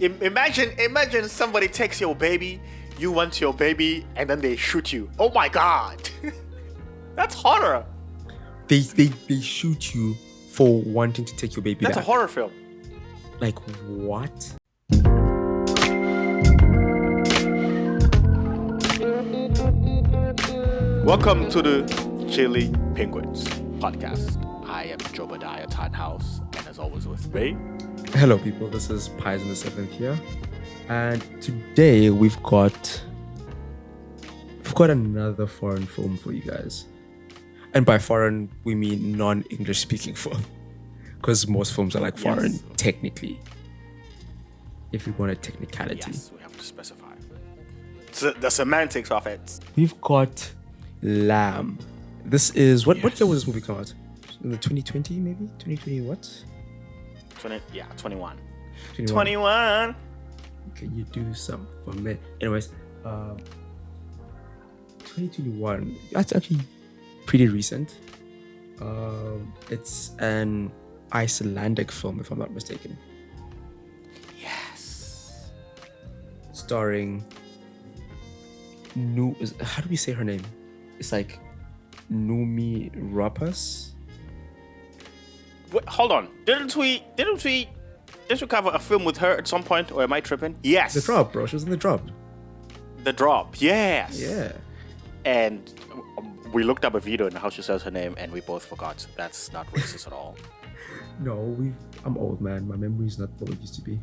Imagine somebody takes your baby, you want your baby, and then they shoot you. Oh my God. That's horror. They shoot you for wanting to take your baby That's back. a horror film. Like, what? Welcome to the Chilli Penguins podcast. I am Jobadiah Tannhaus, and as always with me. Hello, people. This is Pies in the Seventh here, and today we've got another foreign film for you guys. And by foreign, we mean non-English speaking film, because most films are like foreign technically. If you want a technicality, yes, we have to specify. So the semantics of it. We've got Lamb. This is what year was this movie come out? In the 2020 maybe? 2020 what? 21. 21. Can you do some for me? Anyways, 2021. That's actually pretty recent. It's an Icelandic film, if I'm not mistaken. Yes. Starring how do we say her name? It's like Noomi Rapace. Wait, hold on. Didn't we cover a film with her at some point, or am I tripping? Yes. The Drop, bro. She was in The Drop. The Drop. Yes. Yeah. And we looked up a video and how she says her name, and we both forgot. That's not racist at all. No, I'm old, man. My memory's not what it used to be.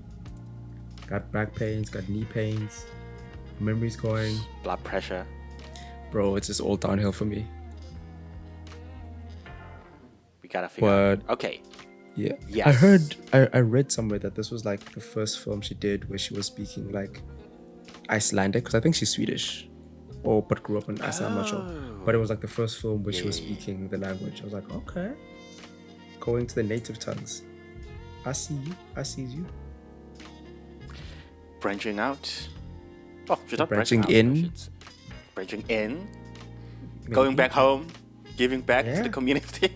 Got back pains, got knee pains. Memory's going. Blood pressure. Bro, it's just all downhill for me. We gotta figure out. Okay. Yeah. Yes. I read somewhere that this was like the first film she did where she was speaking like Icelandic, because I think she's Swedish. But grew up in Iceland, I'm not sure. But it was like the first film where she was speaking the language. I was like, okay. Going to the native tongues. I see you. Branching out. Oh, she's not branching out, in. Branching in. Maybe. Going back home. Giving back to the community.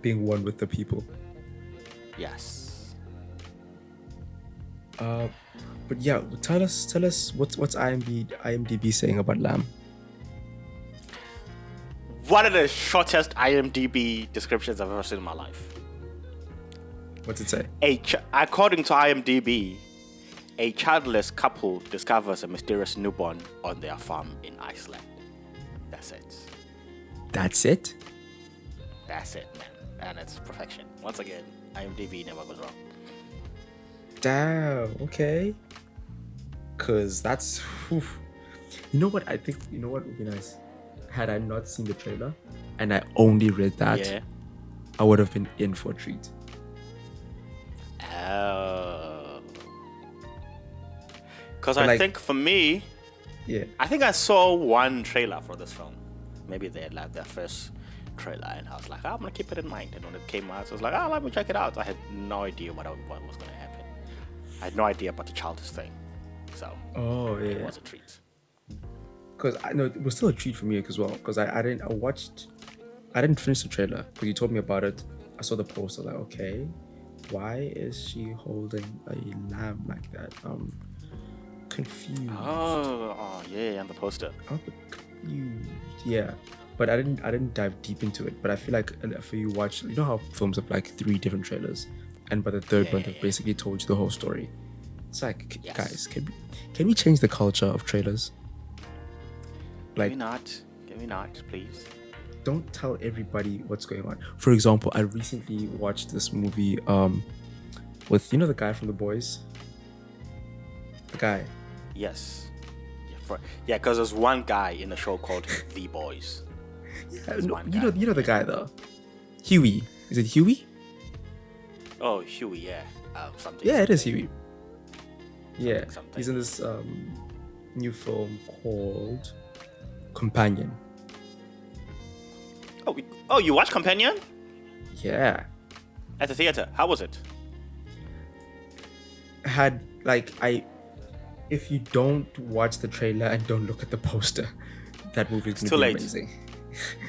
Being one with the people. Yes. But yeah, tell us what's IMDb saying about Lamb. One of the shortest IMDb descriptions I've ever seen in my life. What's it say? According to IMDb, a childless couple discovers a mysterious newborn on their farm in Iceland. That's it. That's it? That's it, man. And it's perfection. Once again, IMDb never goes wrong. Damn, okay. Because that's... You know what would be nice? Had I not seen the trailer and I only read that, I would have been in for a treat. Because I think for me, I think I saw one trailer for this film. Maybe they had like their first trailer, and I was like, I'm gonna keep it in mind. And when it came out, I was like, let me check it out. I had no idea what was gonna happen. I had no idea about the childish thing, so it was a treat. Because I know it was still a treat for me as well. Because I didn't finish the trailer, but you told me about it. I saw the poster, like, okay, why is she holding a lamb like that? Confused. And the poster. I'm confused. Yeah, but I didn't dive deep into it. But I feel like if you watch, you know how films have like 3 different trailers, and by the third one they've basically told you the whole story. It's like, guys, can we change the culture of trailers? Like, Can we not, please? Don't tell everybody what's going on. For example, I recently watched this movie with the guy from The Boys. The guy. Yes. Yeah, because there's one guy in the show called The Boys. You know the guy though. Huey. Is it Huey? Oh, Huey, yeah. Something. Yeah, it is Huey. Yeah, something. He's in this new film called Companion. Oh, you watched Companion? Yeah. At the theater. How was it? If you don't watch the trailer and don't look at the poster, that movie is going to be amazing.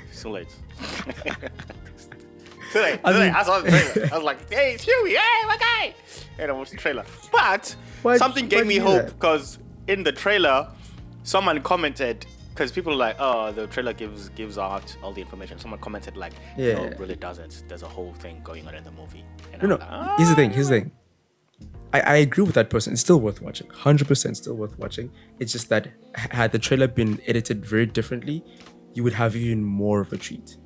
It's too late. Too late. I saw the trailer. I was like, hey, it's Huey. Hey, my guy. And I watched the trailer. But something gave me hope because in the trailer, someone commented, because people are like, oh, the trailer gives out all the information. Someone commented like, no, it really doesn't. There's a whole thing going on in the movie. And no. Like, here's the thing. I agree with that person. It's still worth watching. 100% still worth watching. It's just that had the trailer been edited very differently, you would have even more of a treat.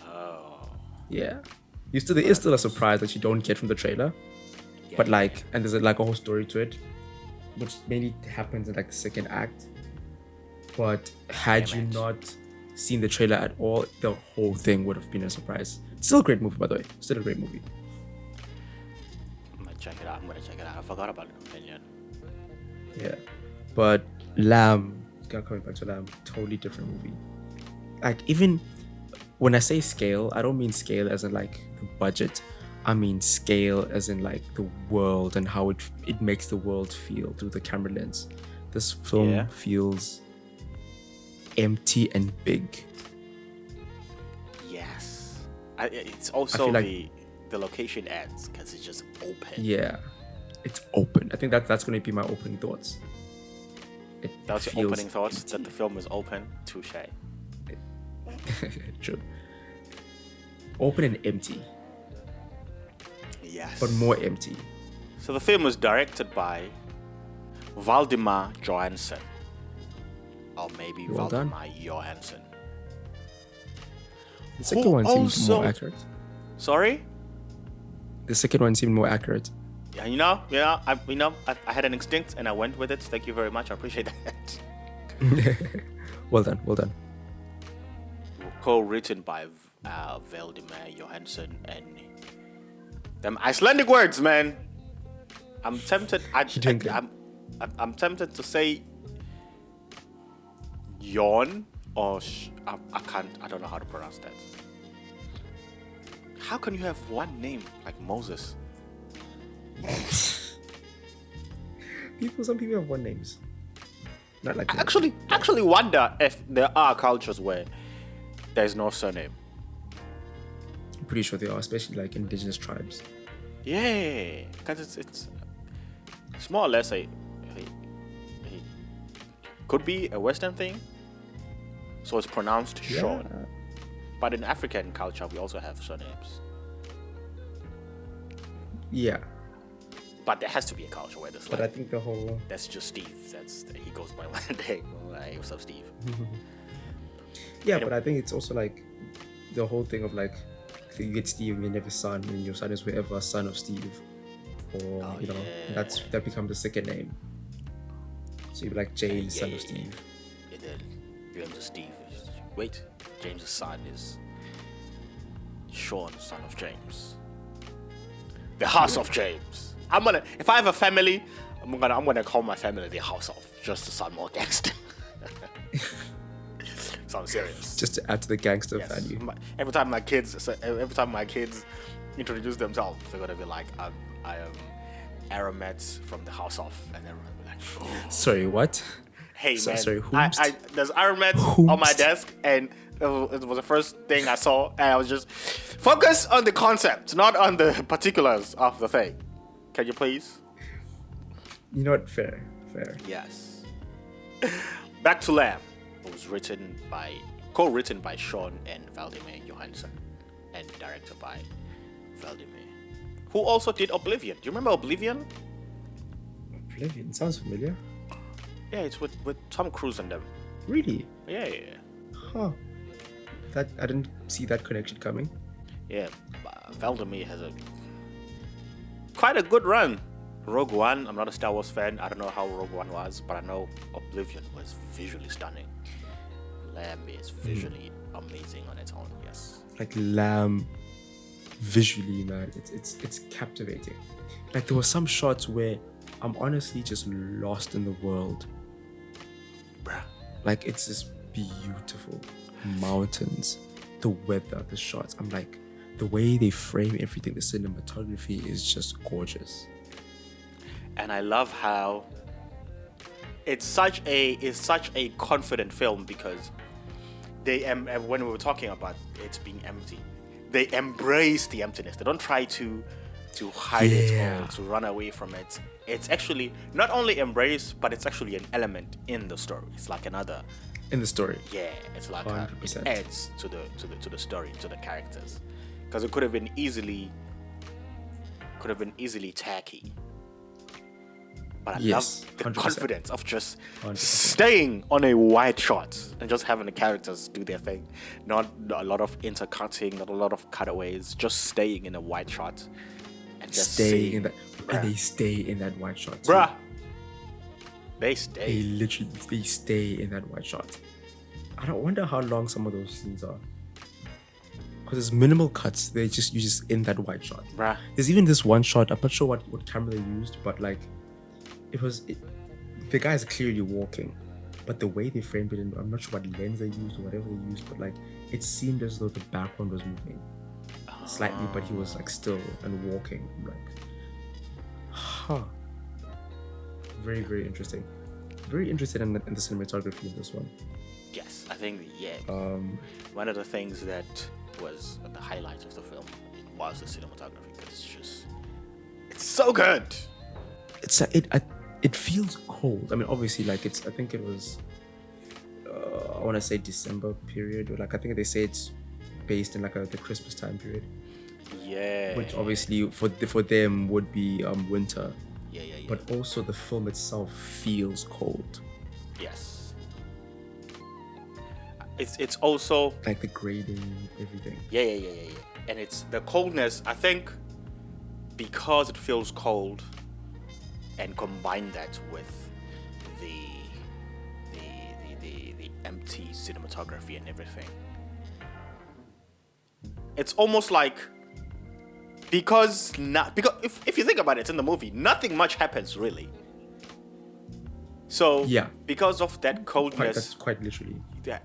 Oh. Yeah. There is still a surprise that you don't get from the trailer. Yeah, but like, and there's like a whole story to it, which mainly happens in like the second act. But had you not seen the trailer at all, the whole thing would have been a surprise. Still a great movie, by the way. Still a great movie. I'm gonna check it out. I forgot about it. Yeah. But Lamb, coming back to Lamb, totally different movie. Like, even when I say scale, I don't mean scale as in like the budget. I mean scale as in like the world and how it makes the world feel through the camera lens. This film feels empty and big. Yes. It's also the location adds because it's just open. Yeah. It's open. I think that's going to be my opening thoughts. That's your opening thoughts? Empty. That the film is open? Touche. True. Open and empty. Yes. But more empty. So the film was directed by Valdimar Jóhannsson. Or maybe Valdimar Jóhannsson. The second one seems more accurate. Sorry? The second one seemed more accurate. Yeah, I had an instinct and I went with it. Thank you very much. I appreciate that. Well done. Co-written by Valdimar Jóhannsson and them Icelandic words, man. I'm tempted. I'm tempted to say Jón or I can't. I don't know how to pronounce that. How can you have one name like Moses? Some people have one names. Not like I actually wonder if there are cultures where there's no surname. I'm pretty sure there are, especially like indigenous tribes. Yeah, because it's more or less a could be a Western thing. So it's pronounced Sean. But in African culture, we also have surnames. Yeah. But there has to be a culture where there's But I think the whole... That's just Steve. He goes by one day. Hey, what's up, Steve? Yeah, but I think it's also like the whole thing of like, you get Steve and you have a son, and your son is whoever, son of Steve. Or, that becomes the second name. So you'd be like James, son of Steve. And then James is Steve. Wait, James' son is Sean, son of James. The house of James. If I have a family, I'm gonna call my family the house of, just to sound more gangster. Sound serious. Just to add to the gangster value. Every time my kids introduce themselves, they're gonna be like, I am Aramet from the house of, and everyone will be like, oh. Sorry, what? Hey man, sorry, there's Aramet on my desk, and it was the first thing I saw, and I was just focus on the concept, not on the particulars of the thing. Can you please? You know what? Fair. Yes. Back to Lamb. It was co-written by Sean and Valdimar Jóhannsson, and directed by Valdimar, who also did Oblivion. Do you remember Oblivion? Oblivion sounds familiar. Yeah, it's with Tom Cruise and them. Really? Yeah. Huh. That I didn't see that connection coming. Yeah, Valdimar has quite a good run. Rogue One, I'm not a Star Wars fan. I don't know how Rogue One was, but I know Oblivion was visually stunning. Lamb is visually amazing on its own, yes. Like Lamb, visually, man, it's captivating. Like there were some shots where I'm honestly just lost in the world. Bruh. Like it's just beautiful. Mountains, the weather, the shots. I'm like, the way they frame everything, the cinematography is just gorgeous. And I love how it's such a confident film, because when we were talking about it being empty, they embrace the emptiness. They don't try to to hide it or to run away from it. It's actually not only embraced, but it's actually an element in the story. It's like another in the story. Yeah, it's like it 100%. adds to the story, to the characters, because it could have been easily tacky. But I love the 100%. confidence of just 100%. staying on a wide shot and just having the characters do their thing. Not a lot of intercutting, not a lot of cutaways, just staying in a wide shot and just staying in that. And they stay in that wide shot. Bruh. They stay. They stay in that wide shot. I don't wonder how long some of those scenes are. Because there's minimal cuts. You're just in that wide shot. Bruh. There's even this one shot. I'm not sure what camera they used, but like the guy is clearly walking, but the way they framed it, I'm not sure what lens they used or whatever they used, but like it seemed as though the background was moving slightly, but he was like still and walking. I'm like, very, very interesting. Very interested in the cinematography in this one. Yes, I think one of the things that was the highlight of the film was the cinematography, because it's so good. It feels cold. I mean, obviously, like I think it was, I want to say December period, or like I think they say it's based in like the Christmas time period. Yeah. Which obviously for them would be winter. Yeah. But also the film itself feels cold. Yes. It's also like the grading, everything. Yeah. And it's the coldness, I think, because it feels cold, and combine that with the empty cinematography and everything. It's almost like because if you think about it, it's in the movie, nothing much happens really. So because of that coldness, that's quite literally. Yeah,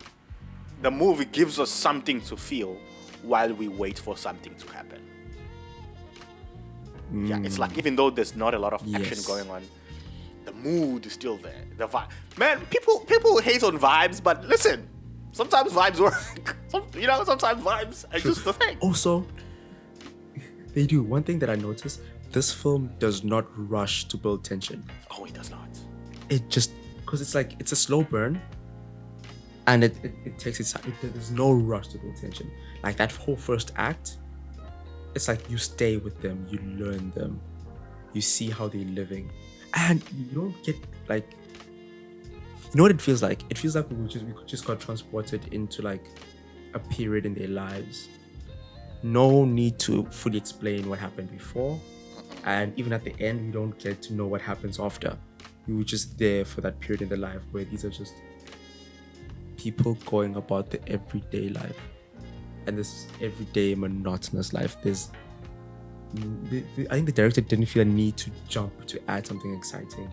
the movie gives us something to feel while we wait for something to happen. Yeah, it's like even though there's not a lot of action going on, the mood is still there. The vibe, man. People hate on vibes, but listen, sometimes vibes work. Sometimes vibes are just the thing. Also, they do. One thing that I noticed: this film does not rush to build tension. Oh, it does not. It just because it's a slow burn, and it takes its time. There's no rush to build tension. Like that whole first act. It's like you stay with them, you learn them, you see how they're living, and you don't get like, you know what it feels like? It feels like we just got transported into like a period in their lives. No need to fully explain what happened before, and even at the end, we don't get to know what happens after. We were just there for that period in their life where these are just people going about the everyday life. And this everyday monotonous life. I think the director didn't feel a need to jump to add something exciting.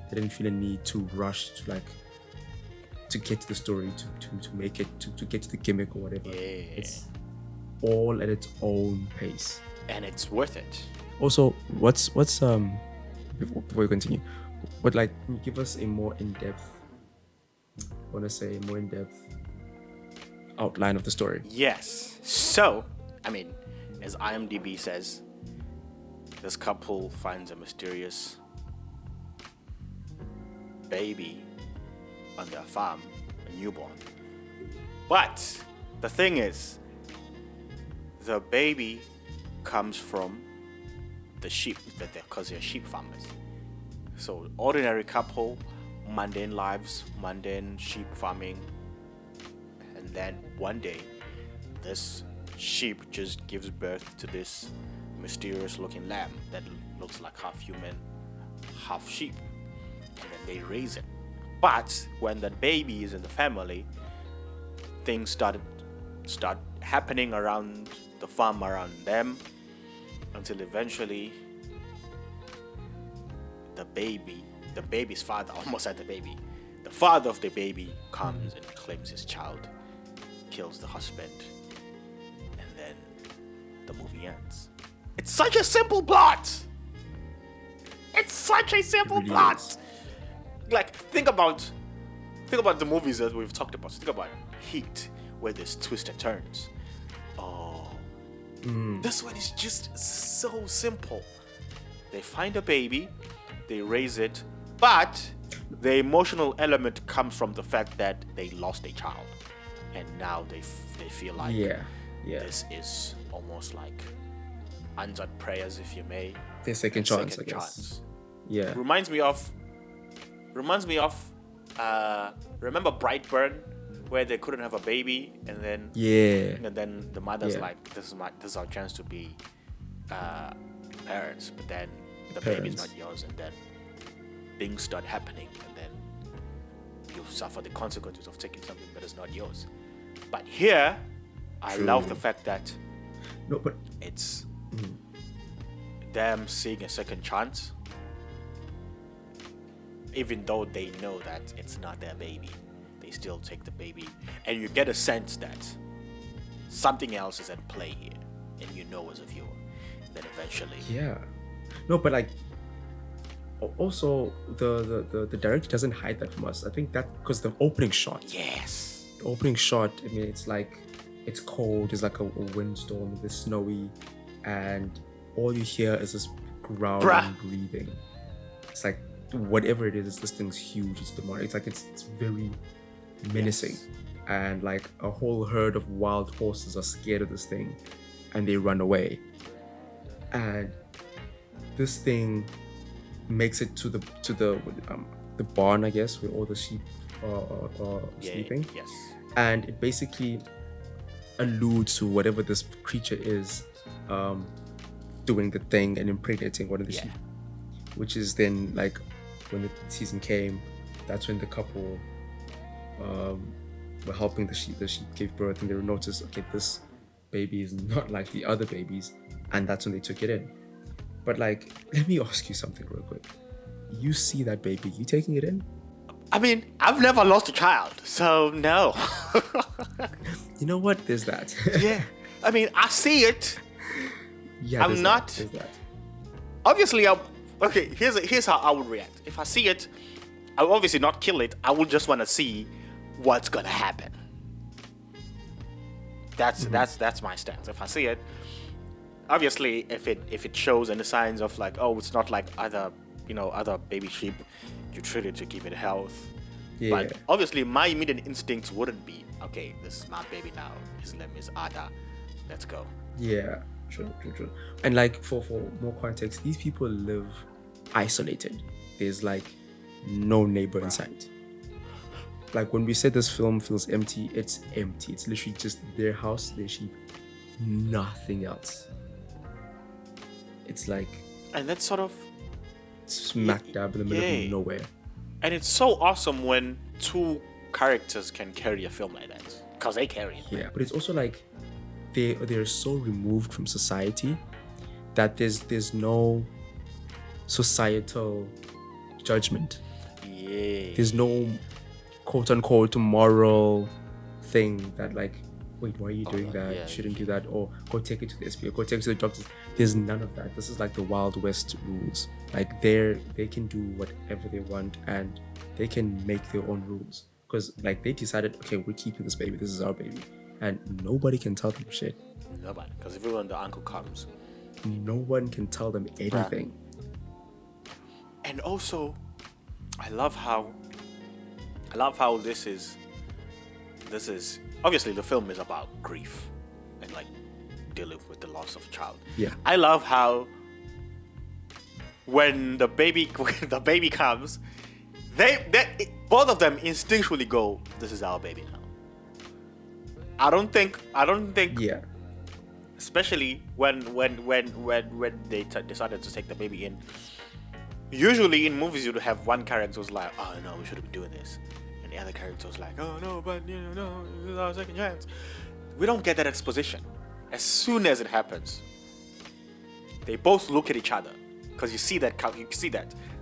They didn't feel a need to rush to get to the story, to make it, to get to the gimmick or whatever. Yeah. It's all at its own pace, and it's worth it. Also, what's before we continue, can you give us a more in-depth? Outline of the story. Yes. So, I mean, as IMDb says, this couple finds a mysterious baby on their farm, a newborn. But the thing is, the baby comes from the sheep, because they're sheep farmers. So, ordinary couple, mundane lives, mundane sheep farming. And then one day, this sheep just gives birth to this mysterious looking lamb that looks like half human, half sheep. And then they raise it. But when that baby is in the family, things start happening around the farm, around them, until eventually the baby's father, almost had the baby, the father of the baby comes and claims his child, kills the husband, and then the movie ends. It's such a simple plot. It's such a simple plot. Is. Like, think about the movies that we've talked about. Think about Heat, where there's twists and turns. Oh, This one is just so simple. They find a baby, they raise it, but the emotional element comes from the fact that they lost a child, and now they feel like this is almost like answered prayers, if you may. Their second chance, I guess. Yeah. Reminds me of. Remember Brightburn, where they couldn't have a baby, and then the mother's like, this is our chance to be parents, but then the baby's not yours, and then things start happening, and then you suffer the consequences of taking something that is not yours. But here, I love the fact that it's them seeing a second chance, even though they know that it's not their baby. They still take the baby, and you get a sense that something else is at play here, and you know as a viewer. Then eventually, but like, also the director doesn't hide that from us. I think that because the opening shot, I mean, it's like, it's cold, it's like a windstorm, it's snowy, and all you hear is this growling breathing. It's like, whatever it is, this thing's huge, it's demonic, it's like, it's very menacing, and like a whole herd of wild horses are scared of this thing, and they run away, and this thing makes it to the barn, I guess, where all the sheep are sleeping. And it basically alludes to whatever this creature is doing the thing and impregnating one of the sheep, which is then like, when the season came, that's when the couple were helping the sheep gave birth, and they noticed, okay, this baby is not like the other babies, and that's when they took it in. But like, let me ask you something real quick. You see that baby, you taking it in? I mean, I've never lost a child, so no. You know what? There's that. I mean, I see it. I'm not. There's that. Obviously, here's how I would react. If I see it, I will obviously not kill it. I will just want to see what's gonna happen. That's my stance. If I see it, obviously, if it shows any signs of like, oh, it's not like other baby sheep, you treat it to give it health. But obviously, my immediate instincts wouldn't be, okay, this is my baby now. His name is Ada. Let's go. Yeah, true. And like, for more context, these people live isolated. There's like no neighbor in sight. Like, when we said this film feels empty, it's empty. It's literally just their house, their sheep, nothing else. It's like, and that's sort of smack dab in the middle of nowhere. And it's so awesome when two characters can carry a film like that, because they carry it. Yeah, but it's also like they're so removed from society that there's no societal judgment. There's no quote unquote moral thing that like, wait, why are you doing that? You shouldn't do that. Or go take it to the SP, or go take it to the doctors. There's none of that. This is like the Wild West rules. Like, they can do whatever they want, and they can make their own rules. Because like, they decided, okay, we're keeping this baby. This is our baby. And nobody can tell them shit. Nobody. Because everyone, the uncle comes, no one can tell them anything. And also, I love how this is obviously the film is about grief and like dealing with the loss of a child. I love how when the baby comes, they both of them instinctually go, this is our baby now. I don't think especially when they decided to take the baby in. Usually in movies you'd have one character who's like, oh no, we shouldn't be doing this, and the other character was like, oh no, but no, this is our second chance. We don't get that exposition. As soon as it happens, they both look at each other, because you see that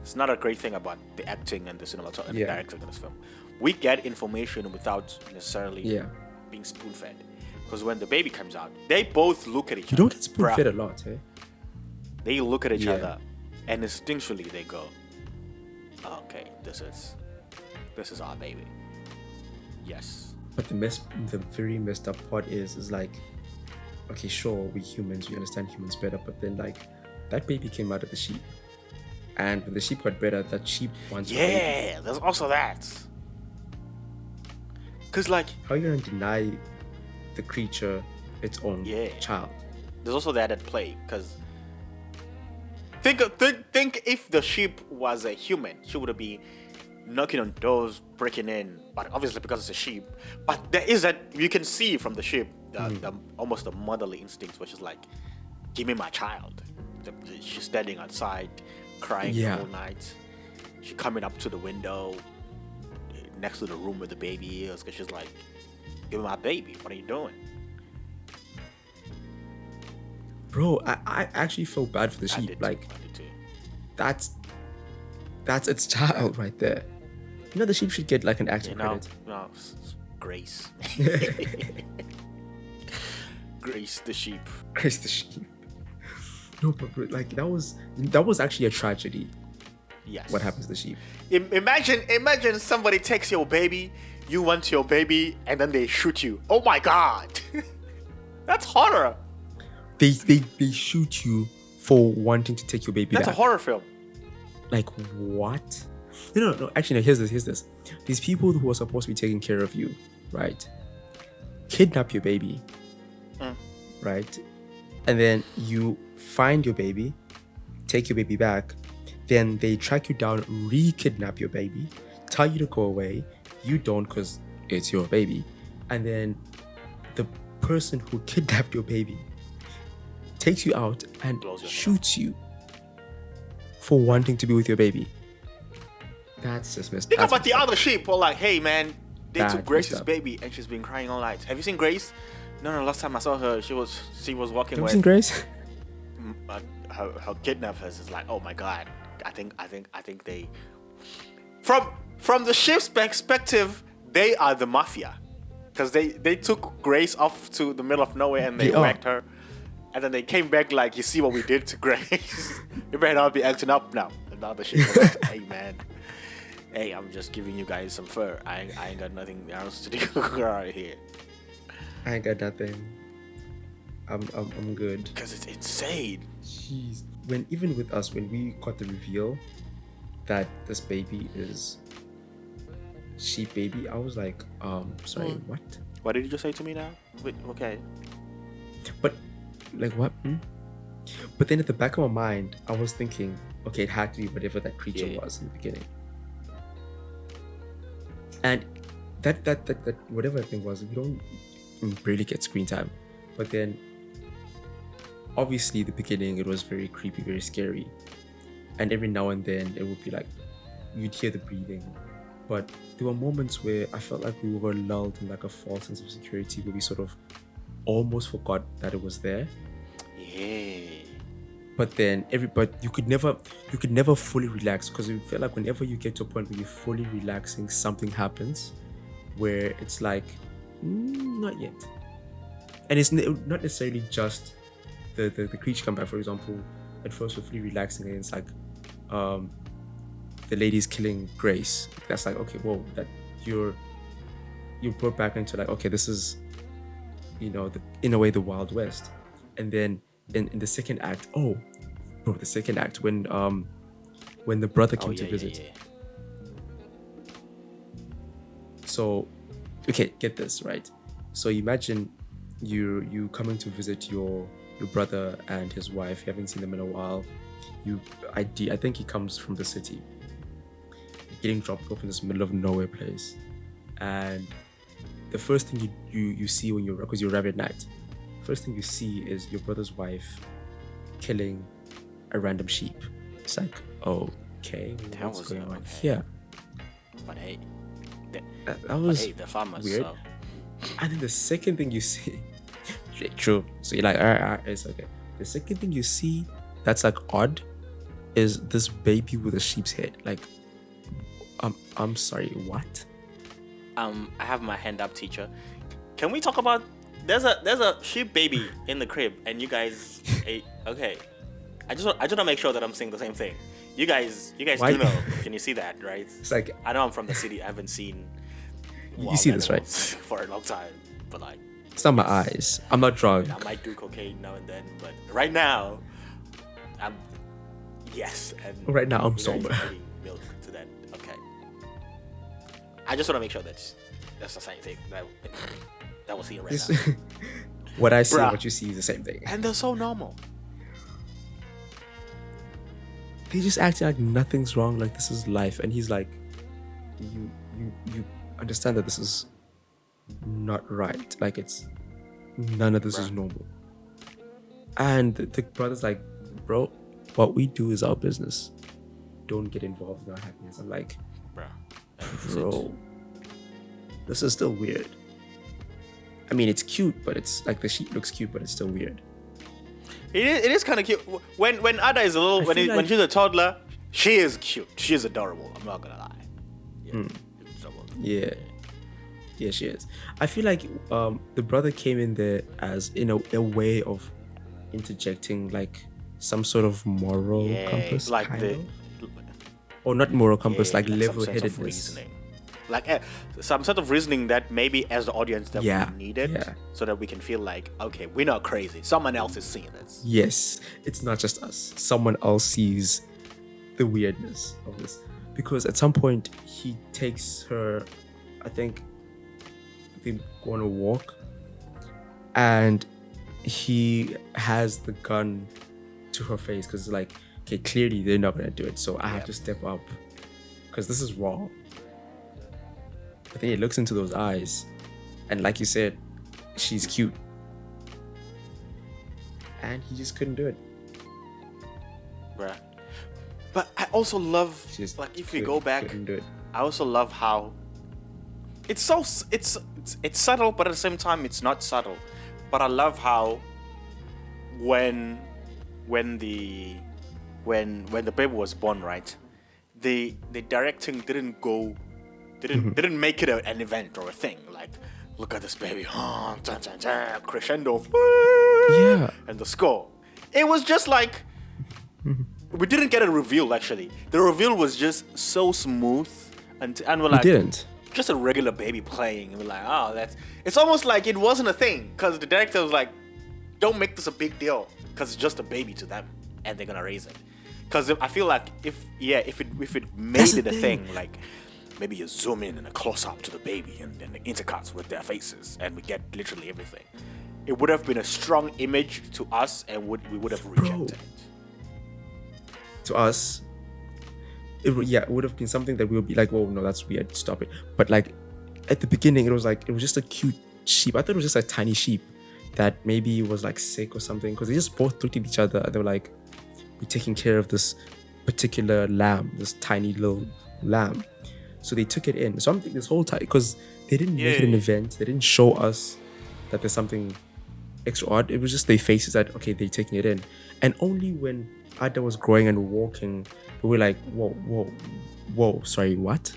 it's not a great thing about the acting and the cinematography and the directing of this film. We get information without necessarily being spoon-fed, because when the baby comes out, they both look at each other. You don't get spoon-fed a lot, eh? They look at each other, and instinctually they go, oh, okay, this is our baby. Yes. But the very messed up part is like, okay, sure, we humans, we understand humans better, but then like that baby came out of the sheep, and when the sheep got better, that sheep wants a baby. Yeah, there's also that. Cause like, how are you gonna deny the creature its own child? There's also that at play. Cause think if the sheep was a human, she would be knocking on doors, breaking in. But obviously because it's a sheep, but there is that you can see from the sheep the almost the motherly instincts, which is like, give me my child. She's standing outside, crying the whole night. She's coming up to the window next to the room where the baby is, because she's like, give me my baby. What are you doing? Bro, I actually feel bad for the sheep. I did too. That's its child right there. You know, the sheep should get like an acting credit. No, Grace. Grace the sheep. Grace the sheep. No, but like that was actually a tragedy. Yes. What happens to the sheep? Imagine somebody takes your baby, you want your baby, and then they shoot you. Oh my God. That's horror. They shoot you for wanting to take your baby back. That's a horror film. Like what? No. Actually, no. Here's this. These people who are supposed to be taking care of you, right? Kidnap your baby, right? And then you find your baby, take your baby back. Then they track you down, re-kidnap your baby, tell you to go away. You don't because it's your baby. And then the person who kidnapped your baby takes you out and shoots you for wanting to be with your baby. That's just messed up. Think about the other sheep. Well, like, hey man, they took Grace's baby and she's been crying all night. Have you seen Grace? No. Last time I saw her, she was walking. Have you seen Grace? Her kidnappers is like, oh my God. I think they, from the sheep's perspective, they are the mafia, because they took Grace off to the middle of nowhere and they whacked her, and then they came back like, you see what we did to Grace? You better not be acting up now. And the other sheep was like, hey man, hey, I'm just giving you guys some fur. I ain't got nothing else to do right here. I ain't got nothing. I'm good. Because it's insane. Jeez. Even with us, when we got the reveal that this baby is sheep baby, I was like, sorry, what? What did you just say to me now? Wait, okay. But, like, what? But then at the back of my mind, I was thinking, okay, it had to be whatever that creature was in the beginning. And that whatever thing was, we don't barely get screen time. But then, obviously, the beginning, it was very creepy, very scary. And every now and then, it would be like, you'd hear the breathing. But there were moments where I felt like we were lulled in like a false sense of security, where we sort of almost forgot that it was there. Yeah. But then, you could never fully relax, because you feel like whenever you get to a point where you're fully relaxing, something happens where it's like, not yet. And it's not necessarily just the creature come back. For example, at first we're fully relaxing and it's like the lady's killing Grace. That's like, okay, whoa, that you're brought back into like, okay, this is, in a way, the Wild West. And then in the second act, when the brother came to visit. Yeah. So, okay, get this, right? So imagine you coming to visit your brother and his wife. You haven't seen them in a while. I think he comes from the city. Getting dropped off in this middle of nowhere place, and the first thing you see when because you arrive at night, first thing you see is your brother's wife killing a random sheep. It's like, okay, what's going on here? But hey, that was the farmers, weird. So. And then the second thing you see, true. So you're like, all right, it's okay. The second thing you see that's like odd is this baby with a sheep's head. Like, I'm sorry, what? I have my hand up, teacher. Can we talk about? There's a sheep baby in the crib, and you guys, okay. I just want to make sure that I'm saying the same thing. You guys Why? do know. Can you see that, right? It's like, I know I'm from the city. I haven't seen. You see this, right? For a long time, but like, It's not my eyes. I'm not drunk. I might do cocaine now and then, but right now, I'm yes. And right now, I'm sober. Milk to that. Okay. I just want to make sure that's the same thing that we're seeing right now. What I see and what you see is the same thing. And they're so normal. They just act like nothing's wrong, like this is life. And he's like, you understand that this is not right. Like none of this is normal. And the brother's like, bro, what we do is our business. Don't get involved in our happiness. I'm like, bro, this is still weird. I mean, it's cute, but it's like the sheep looks cute, but it's still weird. It is kind of cute. When Ada is a little, when she's a toddler, she is cute. She is adorable. I'm not gonna lie. Yeah. Yeah, she is. I feel like the brother came in there as in a way of interjecting like some sort of moral compass, like or not moral compass, like level-headedness. Like some sort of reasoning that maybe as the audience that we needed, so that we can feel like, okay, we're not crazy. Someone else is seeing this. Yes, it's not just us. Someone else sees the weirdness of this. Because at some point, he takes her, I think they go on a walk, and he has the gun to her face because it's like, okay, clearly they're not going to do it, so I have to step up because this is wrong. But then he looks into those eyes, and like you said, she's cute. And he just couldn't do it. Bruh. But I also love, like, if we go back, I also love how it's so it's subtle, but at the same time it's not subtle. But I love how when the baby was born, right? The directing didn't make it an event or a thing. Like, look at this baby, crescendo, and the score. It was just like we didn't get a reveal. Actually, the reveal was just so smooth, and we're like, just a regular baby playing. And we're like, oh, it's almost like it wasn't a thing because the director was like, don't make this a big deal because it's just a baby to them, and they're gonna raise it. Because I feel like if it made it a thing, like. Maybe you zoom in and a close-up to the baby and then the intercuts with their faces and we get literally everything. It would have been a strong image to us and we would have rejected it. To us, it would have been something that we would be like, oh no, that's weird, stop it. But like at the beginning, it was just a cute sheep. I thought it was just a tiny sheep that maybe was like sick or something because they just both looked at each other and they were like, we're taking care of this particular lamb, this tiny little lamb. So they took it in. So I'm thinking this whole time, because they didn't make it an event, they didn't show us that there's something extra odd. It was just their faces that, okay, they're taking it in. And only when Ada was growing and walking, we were like, whoa, sorry, what?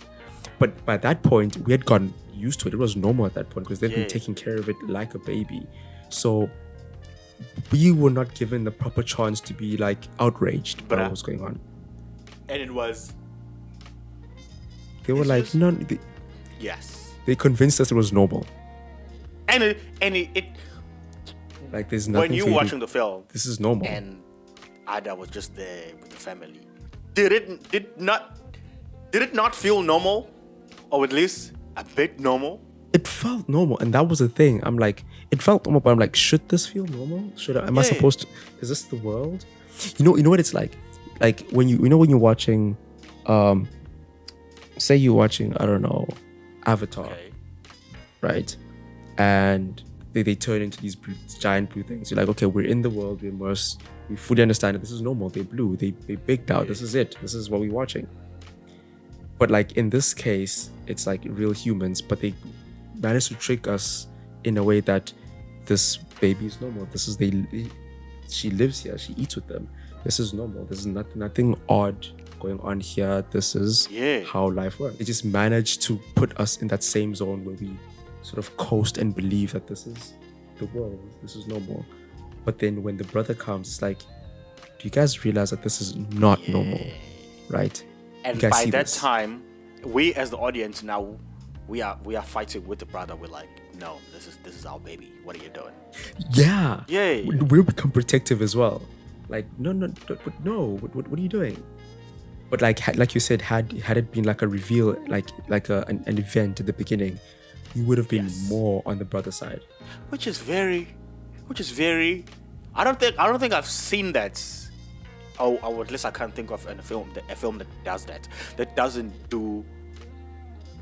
But by that point, we had gotten used to it. It was normal at that point because they've been taking care of it like a baby. So we were not given the proper chance to be like outraged by what was going on. And it was... They were like, no. Yes. They convinced us it was normal. And it like there's nothing. When you're watching the film, this is normal. And Ada was just there with the family. Did it not feel normal, or at least a bit normal? It felt normal, and that was the thing. I'm like, it felt normal, but I'm like, should this feel normal? Am I supposed to? Is this the world? You know what it's like? Like when you're watching, say you're watching, I don't know, Avatar, right? And they turn into these giant blue things. You're like, okay, we're in the world, we're immersed, we fully understand that this is normal. They're blue, they bigged out. This is it. This is what we're watching. But like in this case, it's like real humans, but they managed to trick us in a way that this baby is normal. She lives here, she eats with them. This is normal. This is nothing odd going on here. This is how life works. They just managed to put us in that same zone where we sort of coast and believe that this is the world, this is normal. But then when the brother comes, it's like, do you guys realize that this is not normal, right? And by that time, we as the audience now, we are fighting with the brother. We're like, no, this is our baby. What are you doing? Yeah. Yeah. We'll become protective as well. Like, no, what are you doing? But like you said, had it been like a reveal, like an event at the beginning, you would have been more on the brother side. Which is very. I don't think I've seen that. Or at least I can't think of a film that does that. That doesn't do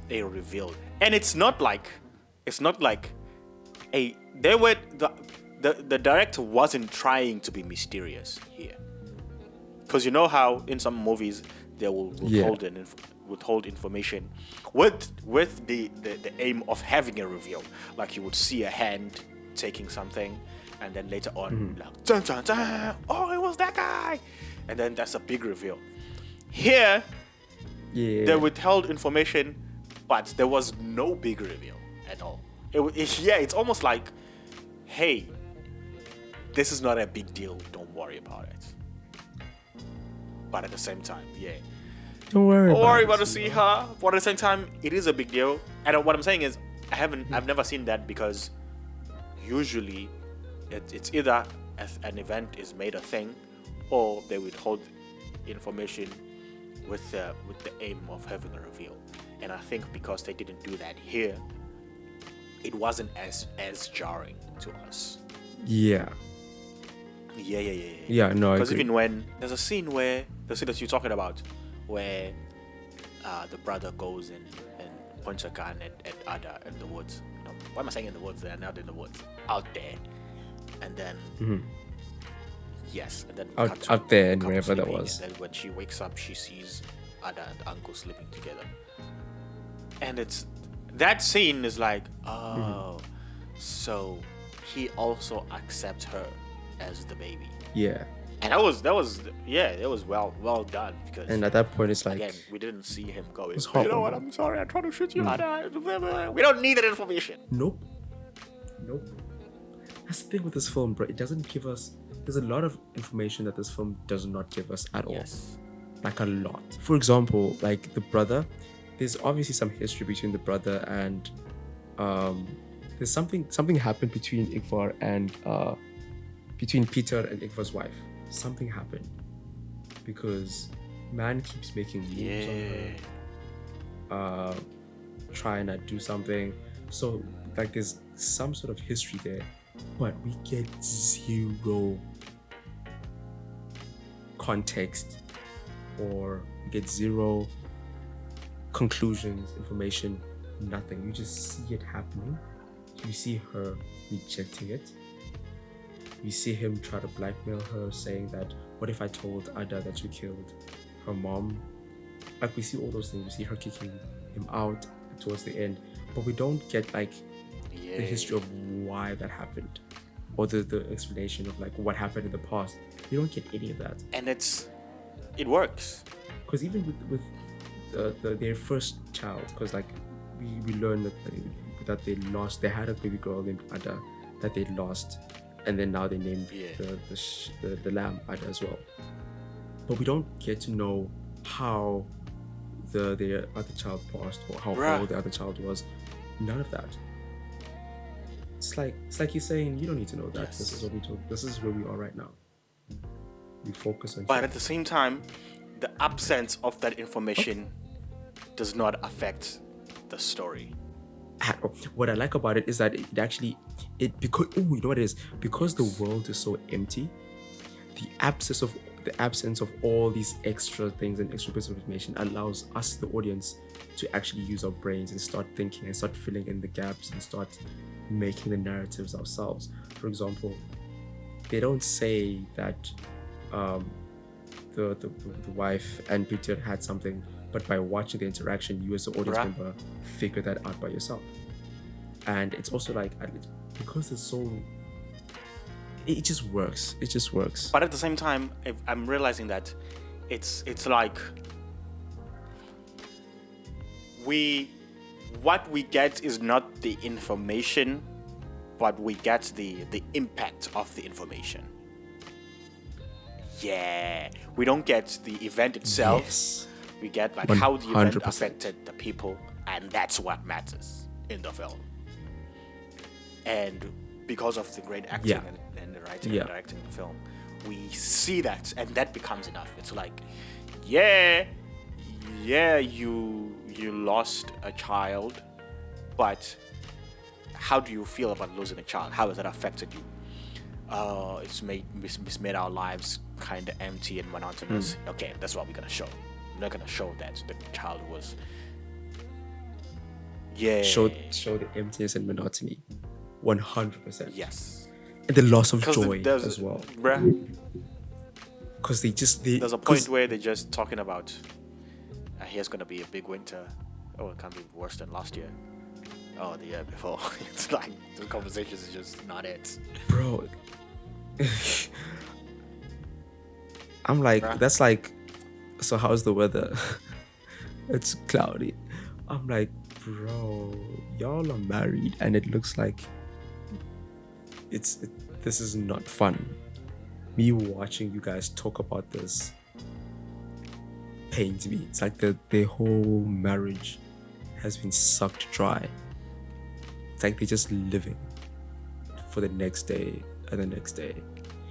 a reveal, and it's not like the director wasn't trying to be mysterious here, because you know how in some movies they will withhold information with the aim of having a reveal, like you would see a hand taking something, and then later on like dun, dun, dun, oh, it was that guy, and then that's a big reveal. Here they withheld information, but there was no big reveal at all. It's almost like, hey, this is not a big deal, don't worry about it. But at the same time, don't worry about to see her. But at the same time, it is a big deal. And what I'm saying is, I've never seen that, because usually it's either an event is made a thing, or they withhold information with the aim of having a reveal. And I think because they didn't do that here, it wasn't as jarring to us. Yeah, no, because even when there's a scene that you're talking about, where the brother goes and points a gun at Ada in the woods. No, why am I saying in the woods? They're not in the woods, out there. And then and then out there and wherever that was. And then when she wakes up, she sees Ada and the uncle sleeping together. And it's that scene is like, so he also accepts her as the baby. Yeah. And that was well done, because, and at that point it's like, again, we didn't see him going, you know what, I'm sorry, I tried to shoot you. We don't need that information. Nope. That's the thing with this film, bro. It doesn't give us. There's a lot of information that this film does not give us at all. Like a lot. For example, like the brother. There's obviously some history between the brother and there's something happened between Ingvar and between Peter and Ingvar's wife. Something happened because man keeps making moves on her, trying to do something. So like there's some sort of history there, but we get zero context, or we get zero conclusions, information, nothing. You just see it happening. You see her rejecting it. You see him try to blackmail her, saying that, what if I told Ada that you killed her mom? Like, we see all those things. We see her kicking him out towards the end, but we don't get like the history of why that happened, or the explanation of like what happened in the past. You don't get any of that. And it works. Because even with their first child, because like we learned that they lost. They had a baby girl named Ada that they lost, and then now they named the lamb Ada as well. But we don't get to know how the other child passed, or how old the other child was. None of that. It's like you're saying, you don't need to know that. Yes. This is what we told. This is where we are right now. We focus on. But at the same time, the absence of that information does not affect the story. What I like about it is that because you know what it is, because the world is so empty, the absence of all these extra things and extra bits of information allows us, the audience, to actually use our brains and start thinking and start filling in the gaps and start making the narratives ourselves. For example, they don't say that the wife and Peter had something, but by watching the interaction, you as the audience member figure that out by yourself. And it's also like, because it's so, it just works. It just works. But at the same time, I'm realizing that it's like what we get is not the information, but we get the impact of the information. Yeah, we don't get the event itself. Yes. We get like 100%. How the event affected the people, and that's what matters in the film. and because of the great acting and the writing and directing of the film, we see that, and that becomes enough. It's like, you lost a child, but how do you feel about losing a child? How has that affected you? It's made our lives kind of empty and monotonous. Okay, that's what we're gonna show. We're not gonna show that the child was. Show the emptiness and monotony, 100%. Yes. And the loss of joy as well. Bruh. Because there's a point where they're just talking about, here's gonna be a big winter. Oh, it can't be worse than last year. Oh, the year before. It's like the conversations is just not it, bro. I'm like, that's like, so how's the weather? It's cloudy. I'm like, bro, y'all are married and it looks like this is not fun. Me watching you guys talk about this pains me. It's like the whole marriage has been sucked dry. It's like they're just living for the next day and the next day.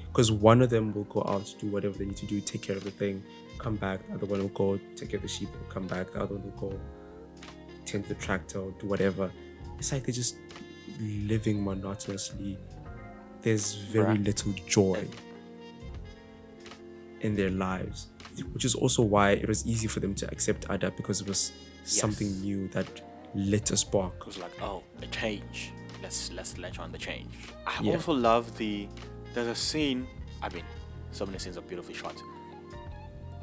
Because one of them will go out to do whatever they need to do, take care of the thing, come back. The other one will go take care of the sheep, come back. The other one will go tend the tractor or do whatever. It's like they're just living monotonously. There's very little joy in their lives, which is also why it was easy for them to accept Ada, because it was something new that lit a spark. It was like, oh, a change. Let's let on the change. I also love there's a scene. I mean, so many scenes are beautifully shot.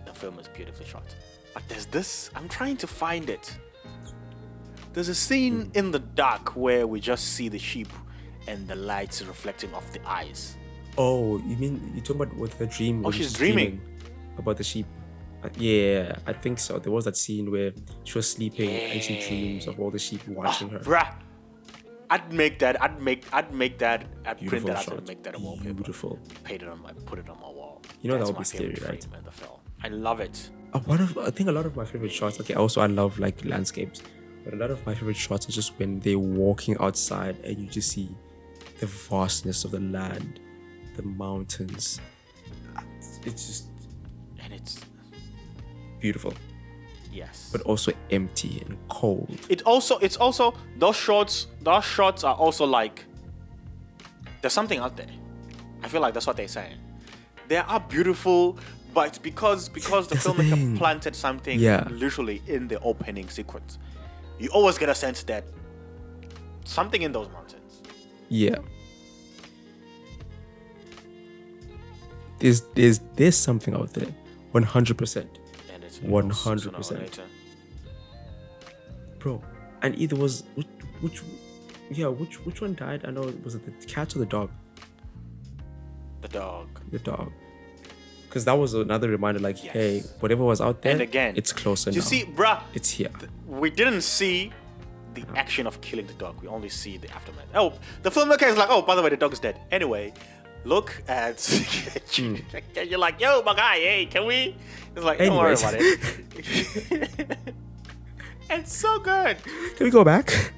The film is beautifully shot, but there's this. I'm trying to find it. There's a scene in the dark where we just see the sheep and the lights reflecting off the eyes. Oh, you mean you're talking about with the dream? Oh, she's dreaming about the sheep. Yeah, I think so. There was that scene where she was sleeping and she dreams of all the sheep watching her. Bruh, I'd print that out and make that a wallpaper. Beautiful. Put it on my wall. You know, that would be scary, right? In the film. I love it. I think a lot of my favorite shots. Okay, also I love like landscapes, but a lot of my favorite shots are just when they're walking outside and you just see the vastness of the land, the mountains. It's beautiful. Yes. But also empty and cold. It's also those shots are also like, there's something out there. I feel like that's what they're saying. They are beautiful, but because the filmmaker planted something literally in the opening sequence, you always get a sense that something in those mountains. Yeah. There's something out there. 100%. And it's 100%. Bro, and either was which one died? I know, was it the cat or the dog? The dog. Because that was another reminder, like, hey, whatever was out there, and again, it's closer now. You see, bruh, it's here. We didn't see the action of killing the dog. We only see the aftermath. Oh, the filmmaker is like, oh, by the way, the dog is dead. Anyway, look at you're like, yo, my guy, hey, can we? It's like, don't worry about it. It's so good. Can we go back?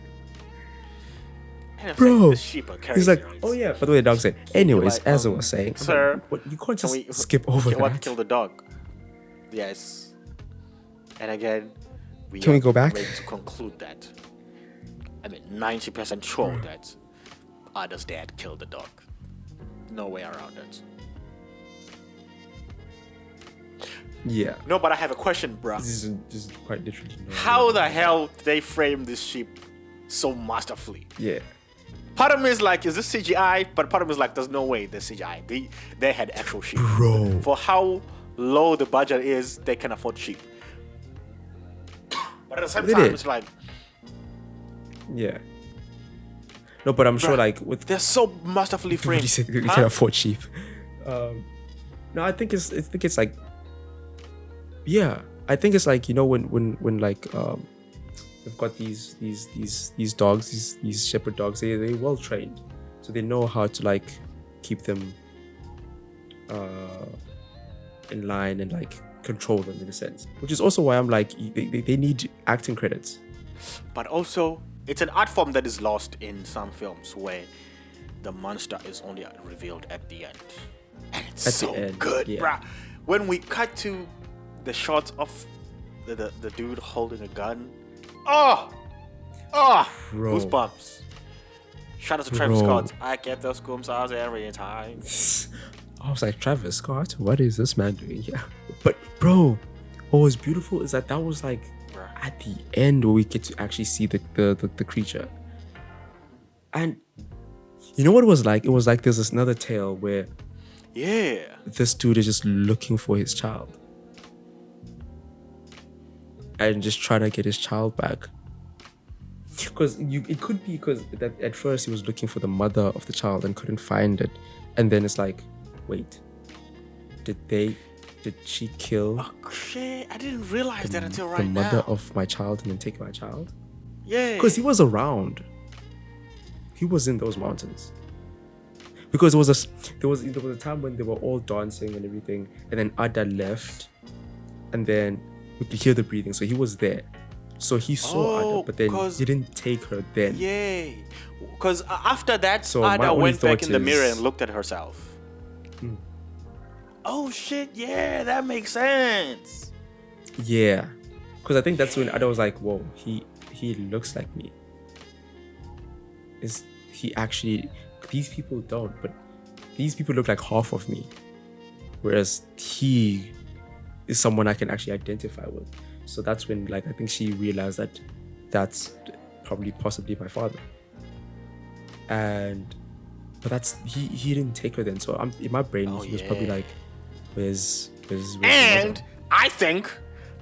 Bro, he's like, oh yeah, by the way, the dog said. Anyways, like, as I was saying, sir, like, you can't just skip over that. What killed the dog? Yes. And again, can we go back? Ready to conclude that. I mean, 90% sure that Ada's dad killed the dog. No way around it. Yeah. No, but I have a question, bruh. This is quite literally. How the hell did they frame this sheep so masterfully? Yeah. Part of me is like, is this CGI? But part of me is like, there's no way this CGI. They had actual sheep. Bro. For how low the budget is, they can afford sheep. But at the same time, it's like... Yeah. No, but I'm sure like with... They're so masterfully framed. You said you can afford sheep. No, I think it's like... Yeah. I think it's like, you know, when like... We've got these dogs, these shepherd dogs. They're well trained, so they know how to like keep them in line and like control them in a sense. Which is also why I'm like they need acting credits. But also it's an art form that is lost in some films where the monster is only revealed at the end. And it's so good, bruh. When we cut to the shots of the dude holding a gun, goosebumps. Shout out to Travis Scott. I get those goosebumps every time. I was like, Travis Scott, what is this man doing here? But bro, what was beautiful is that was like at the end where we get to actually see the creature. And you know what it was like? It was like there's this another tale where this dude is just looking for his child. And just trying to get his child back. Because it could be because that at first he was looking for the mother of the child and couldn't find it. And then it's like, wait, did she kill? Oh shit! I didn't realize that until right now. The mother of my child and then take my child? Yeah. Because he was around. He was in those mountains. Because there was a time when they were all dancing and everything, and then Ada left, and then we could hear the breathing, so he was there. So he saw Ada, but then he didn't take her then. Yeah. Because after that, so Ada went back in the mirror and looked at herself. Oh shit, yeah, that makes sense. Yeah. Because I think that's when Ada was like, whoa, he looks like me. Is he actually... These people don't, but these people look like half of me. Whereas he is someone I can actually identify with. So that's when, like, I think she realized that that's probably possibly my father. But that's he didn't take her then. So in my brain, he was probably like, where's and I think,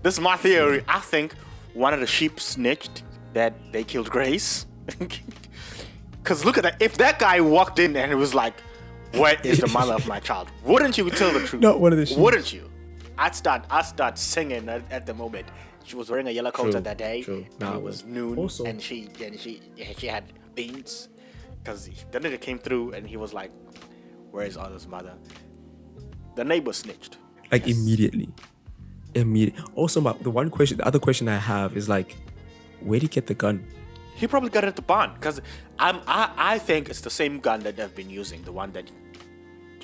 this is my theory, I think one of the sheep snitched that they killed Grace. Because look at that. If that guy walked in and it was like, where is the mother of my child? Wouldn't you tell the truth? Not one of the sheep. Wouldn't you? I'd start singing at the moment. She was wearing a yellow coat that day. True. It was noon. Also, and she had beans. Because the nigga came through and he was like, where is Ada's mother? The neighbor snitched. Like immediately. Also, the other question I have is like, where did he get the gun? He probably got it at the barn, because I think it's the same gun that they've been using, the one that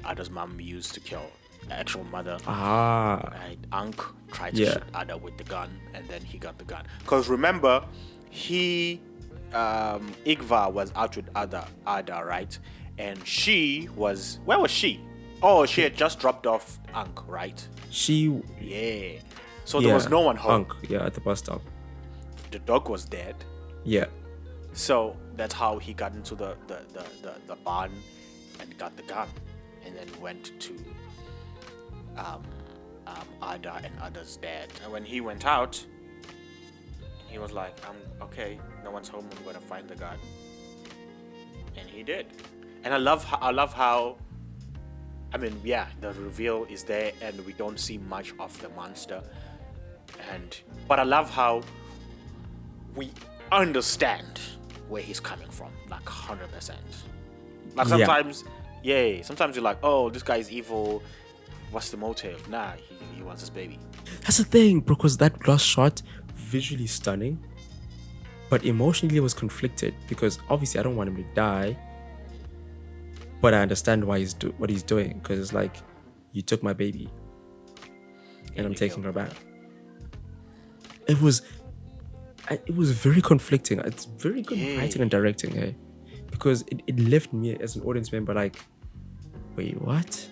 Ada's mom used to kill the actual mother. Right? Ankh tried to shoot Ada with the gun, and then he got the gun. Because remember, Igva was out with Ada, right? And she was, where was she? Oh, she had just dropped off Ankh, right? Yeah. So there was no one home. Ankh, at the bus stop. The dog was dead. Yeah. So that's how he got into the barn and got the gun, and then went to Ada and Ada's dad. And when he went out, he was like, okay, no one's home, I'm gonna find the gun. And he did. And I love how the reveal is there and we don't see much of the monster. But I love how we understand where he's coming from, like 100%. Like sometimes you're like, oh, this guy's evil. What's the motive? Nah, he wants his baby. That's the thing, bro, because that last shot, visually stunning, but emotionally it was conflicted, because obviously I don't want him to die, but I understand why what he's doing, because it's like, you took my baby and I'm taking her back. It was very conflicting. It's very good writing and directing, eh? Because it left me as an audience member like, wait, what?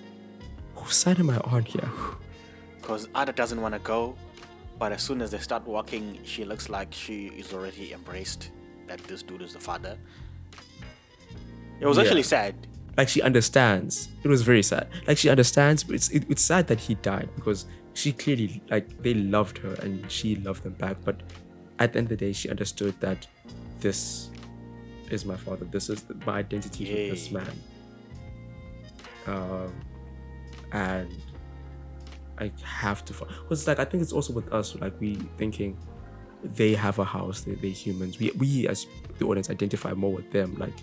Whose side am I on here? Because Ada doesn't want to go, but as soon as they start walking, she looks like she is already embraced that this dude is the father. It was actually sad. Like, she understands. It was very sad. Like, she understands, but it's sad that he died, because she clearly, like, they loved her and she loved them back, but at the end of the day, she understood that this is my father. This is my identity with this man. And I have to... Because, like, I think it's also with us, like, we thinking they have a house, they're humans. We as the audience identify more with them. Like,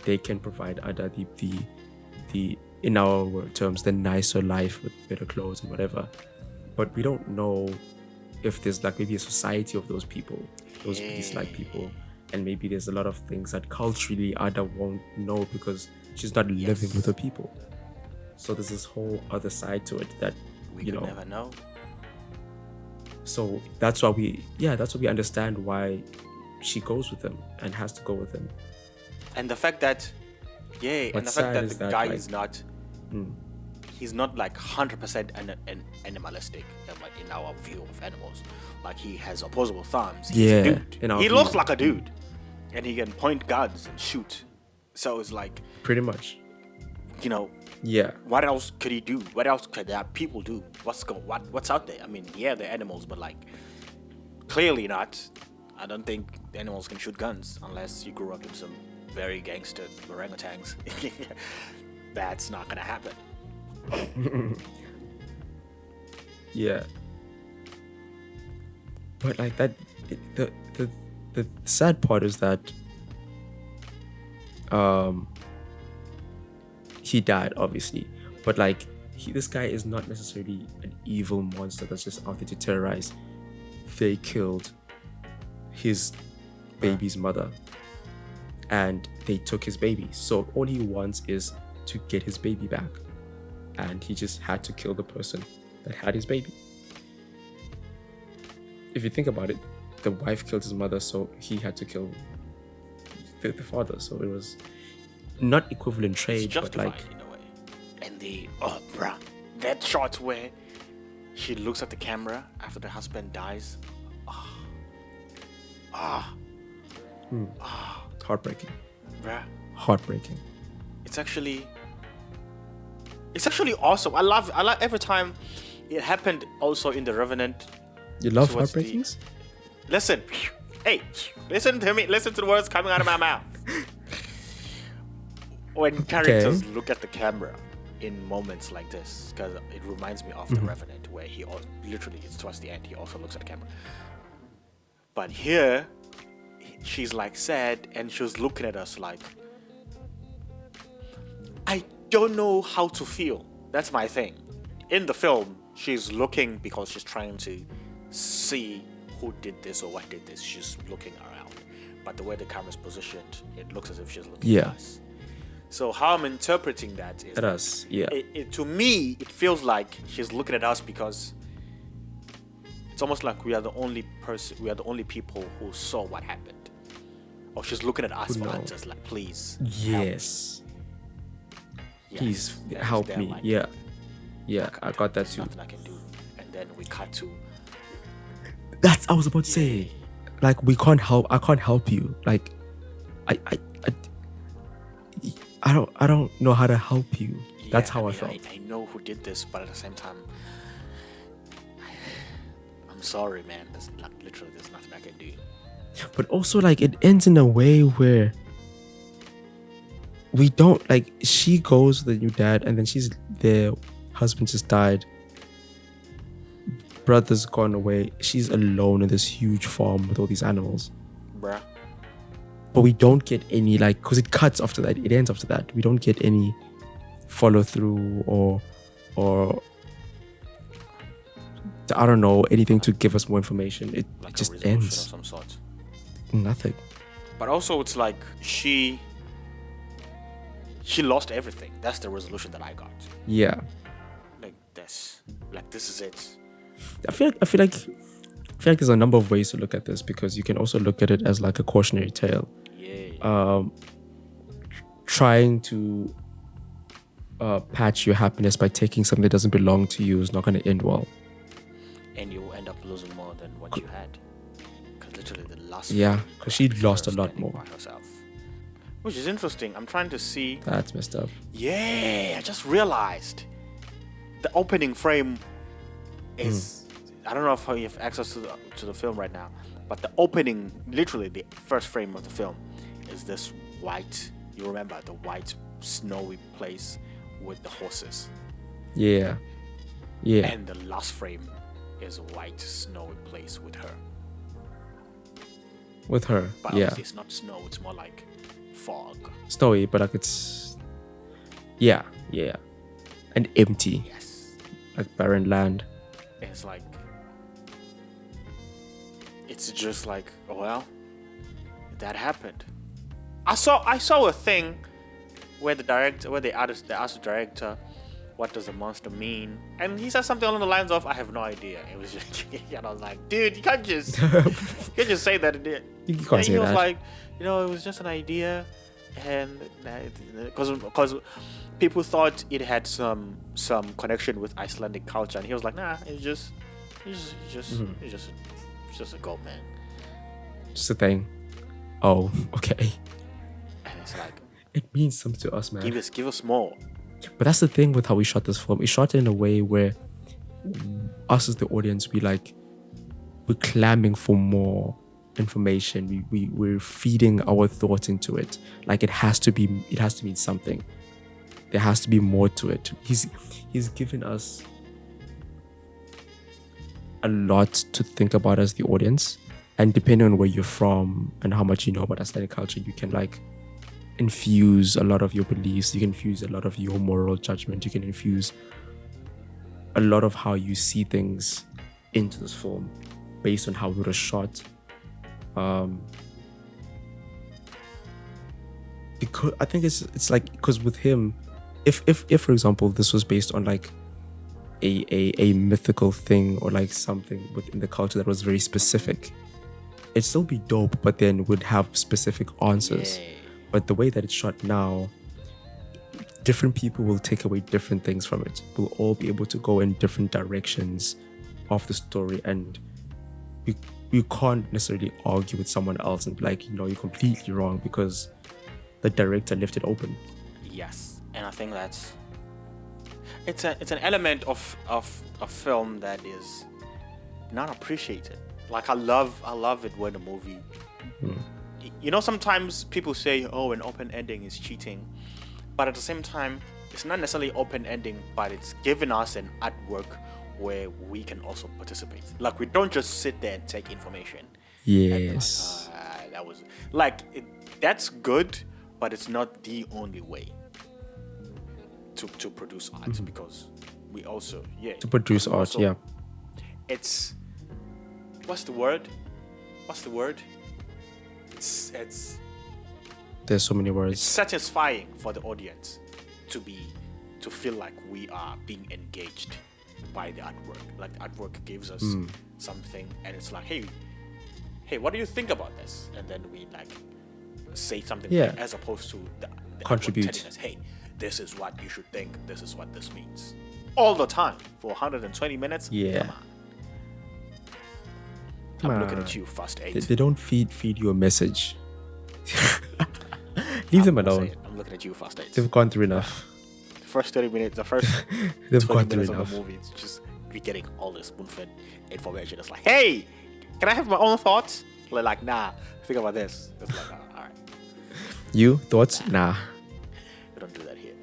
they can provide Ada the in our terms, the nicer life with better clothes and whatever. But we don't know if there's like maybe a society of those people, those beast-like people, and maybe there's a lot of things that culturally Ada won't know because she's not living with her people. So there's this whole other side to it that we never know. So that's why we understand why she goes with him and has to go with him. And the fact that the guy is not he's not like 100% an animalistic in our view of animals. Like he has opposable thumbs. He's a dude. He looks like a dude. And he can point guns and shoot. So it's like pretty much. What else could he do? What else could that people do? What's out there? I mean, they're animals, but like clearly not. I don't think animals can shoot guns unless you grew up in some very gangster orangutans. That's not gonna happen. Yeah. But like that, the sad part is that he died, obviously, but like this guy is not necessarily an evil monster that's just out there to terrorize. They killed his baby's mother and they took his baby, so all he wants is to get his baby back, and he just had to kill the person that had his baby. If you think about it, the wife killed his mother, so he had to kill the father. So it was not equivalent trade, but like in a way. And that shot where she looks at the camera after the husband dies. Heartbreaking. Bruh. Heartbreaking. It's actually awesome. I love every time it happened. Also in The Revenant. You love heartbreakings? Listen, hey, listen to me. Listen to the words coming out of my mouth. When characters look at the camera in moments like this, because it reminds me of The Revenant, where he literally, it's towards the end, he also looks at the camera. But here, she's like sad, and she's looking at us like, I don't know how to feel. That's my thing. In the film, she's looking because she's trying to see who did this or what did this. She's looking around. But the way the camera's positioned, it looks as if she's looking at us. So how I'm interpreting that is... At us, yeah. To me, it feels like she's looking at us because it's almost like we are the only people who saw what happened. Or she's looking at us for answers, like, please. Yes. Please help me. Like, yeah, I got that too. Nothing I can do. And then we cut to... I was about to say, like, I can't help you. Like, I don't know how to help you. That's how I felt. I know who did this, but at the same time, I'm sorry, man. There's nothing I can do. But also, like, it ends in a way where we don't, like, she goes with the new dad, and then their husband just died. Brother's gone away. She's alone in this huge farm with all these animals. Bruh. But we don't get any, like, because it cuts after that. It ends after that. We don't get any follow through or I don't know, anything to give us more information. It like just ends. Of some sort. Nothing. But also, it's like she lost everything. That's the resolution that I got. Yeah. Like this is it. I feel like there's a number of ways to look at this, because you can also look at it as like a cautionary tale. Yeah. Trying to patch your happiness by taking something that doesn't belong to you is not going to end well. And you will end up losing more than what you had. Because literally the last... Yeah, because she lost a lot more. By herself. Which is interesting. I'm trying to see... That's messed up. Yeah, I just realized. The opening frame is... I don't know if you have access to the film right now, but the opening, literally the first frame of the film, is this white... You remember the white snowy place with the horses? Yeah. Yeah. And the last frame is a white snowy place with her. With her, but yeah. It's not snow, it's more like fog. Snowy, but like it's... Yeah. And empty. Yes. Like barren land. It's like... It's just like, well, that happened. I saw a thing where they asked the director, what does a monster mean? And he said something along the lines of, I have no idea. It was just, and I was like, dude, you can't just say that. You can't say he was that. like, it was just an idea, and because people thought it had some connection with Icelandic culture, and he was like, nah, it's just a goat, man. Just a thing. Oh, okay. And it's like, it means something to us, man. Give us more. But that's the thing with how we shot this film. We shot it in a way where us as the audience, we're clamming for more information. We're feeding our thoughts into it. Like it has to mean something. There has to be more to it. He's given us a lot to think about as the audience. And depending on where you're from and how much you know about Icelandic culture, you can infuse a lot of your beliefs. You can infuse a lot of your moral judgment. You can infuse a lot of how you see things into this film based on how it was shot. Because I think it's because with him, if for example this was based on a mythical thing or something within the culture that was very specific, it'd still be dope, but then would have specific answers. Yeah. But the way that it's shot now, different people will take away different things from it. We'll all be able to go in different directions of the story, and you can't necessarily argue with someone else and be you're completely wrong because the director left it open. Yes, and I think that's it's an element of film that is not appreciated. I love it when a movie. Sometimes people say, an open ending is cheating. But at the same time, it's not necessarily open ending, but it's giving us an artwork where we can also participate. We don't just sit there and take information. Yes. That was that's good, but it's not the only way to produce art, because we also, to produce art, also, it's, what's the word? It's there's so many words. It's satisfying for the audience to feel like we are being engaged by the artwork. The artwork gives us something, and it's hey, what do you think about this? And then we say something as opposed to the contribute. Telling us, hey, this is what you should think. This is what this means. All the time for 120 minutes. Yeah. Come on. I'm looking at you, Fast 8. They don't feed you a message. Leave them alone. I'm looking at you, Fast 8. They've gone through enough. The first 30 minutes, the first They've 20 gone through minutes enough. of the movie, it's just we getting all this spoon-fed information. It's hey, can I have my own thoughts? Nah, think about this. It's all right. You? Thoughts? Nah. We don't do that here.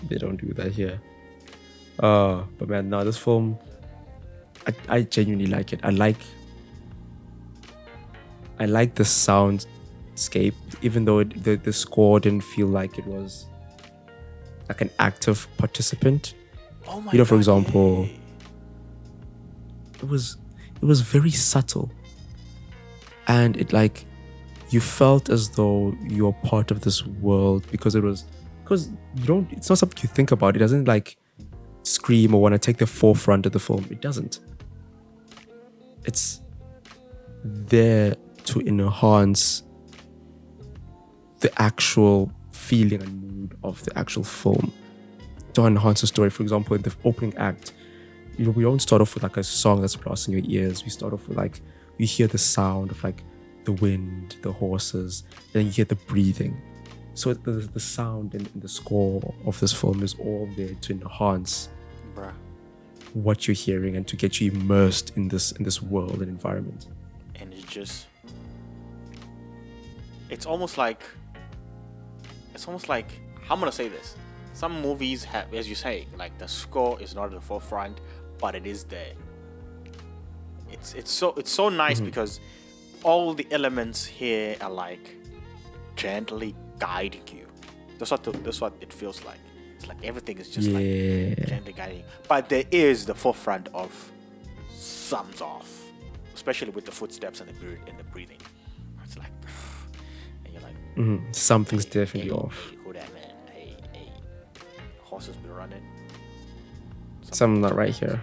They don't do that here. But man, no, this film, I genuinely like it. I like the soundscape, even though the score didn't feel like it was an active participant. Oh my God, for example, it was very subtle, and it you felt as though you're part of this world because it's not something you think about. It doesn't scream or want to take the forefront of the film. It doesn't. It's there to enhance the actual feeling and mood of the actual film, to enhance the story. For example, in the opening act, we don't start off with a song that's blasting your ears. We start off with you hear the sound of the wind, the horses, and then you hear the breathing. So the sound and the score of this film is all there to enhance what you're hearing and to get you immersed in this world and environment. And it's almost like I'm gonna say this. Some movies have, as you say, the score is not at the forefront, but it is there. It's so nice because all the elements here are gently guiding you. That's what it feels like. It's everything is just gently guiding you. But there is the forefront of sums off, especially with the footsteps and the breathing. It's like, and you're like, something's definitely off. Who that man? Hey, horses be running. Something not right here.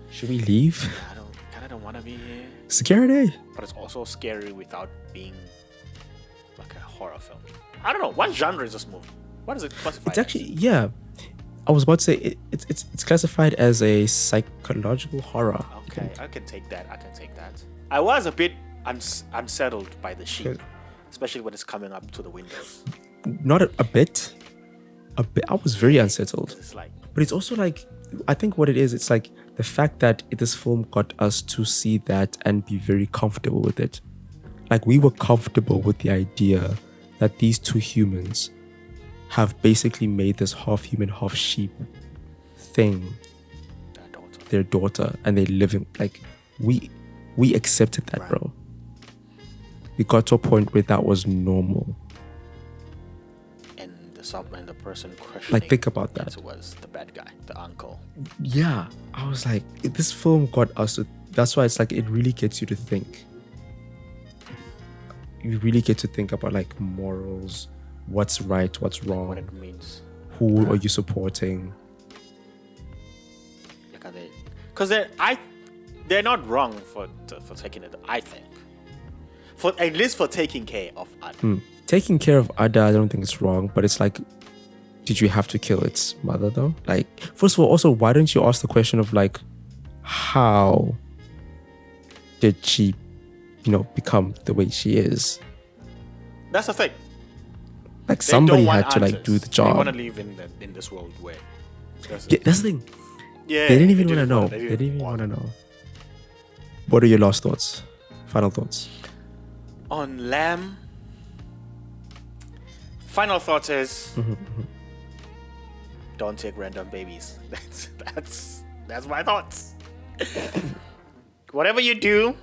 Should we leave? I don't want to be here. Security. But it's also scary without being like a horror film. I don't know. What genre is this movie? What is it classified? It's actually I was about to say it's classified as a psychological horror. Okay, I can take that. I was a bit unsettled by the sheep, especially when it's coming up to the windows. Not a bit. I was very unsettled. It's like, but it's also like, I think what it is, it's like the fact that this film got us to see that and be very comfortable with it. Like, we were comfortable with the idea that these two humans have basically made this half human, half sheep thing their daughter, and they live in, like, we accepted that, bro. We got to a point where that was normal. And the person questioning, like, think about that, was the bad guy, the uncle. Yeah, I was like, this film got us to, that's why it's like, it really gets you to think. You really get to think about, like, morals, what's right, what's wrong, what it means, who are you supporting. Like, are they, because they're not wrong for taking it, I think, for at least for taking care of Ada. Taking care of Ada, I don't think it's wrong, but it's like, did you have to kill its mother though? Like, first of all, also, why don't you ask the question of, like, how did she, become the way she is? That's the thing. Like, they somebody had to answers. Like, do the job. They want to live in this world where that's the thing. Yeah, they didn't even want to know. They didn't even want to know. What are your last thoughts? Final thoughts on Lamb? Final thoughts is don't take random babies. That's my thoughts. Whatever you do,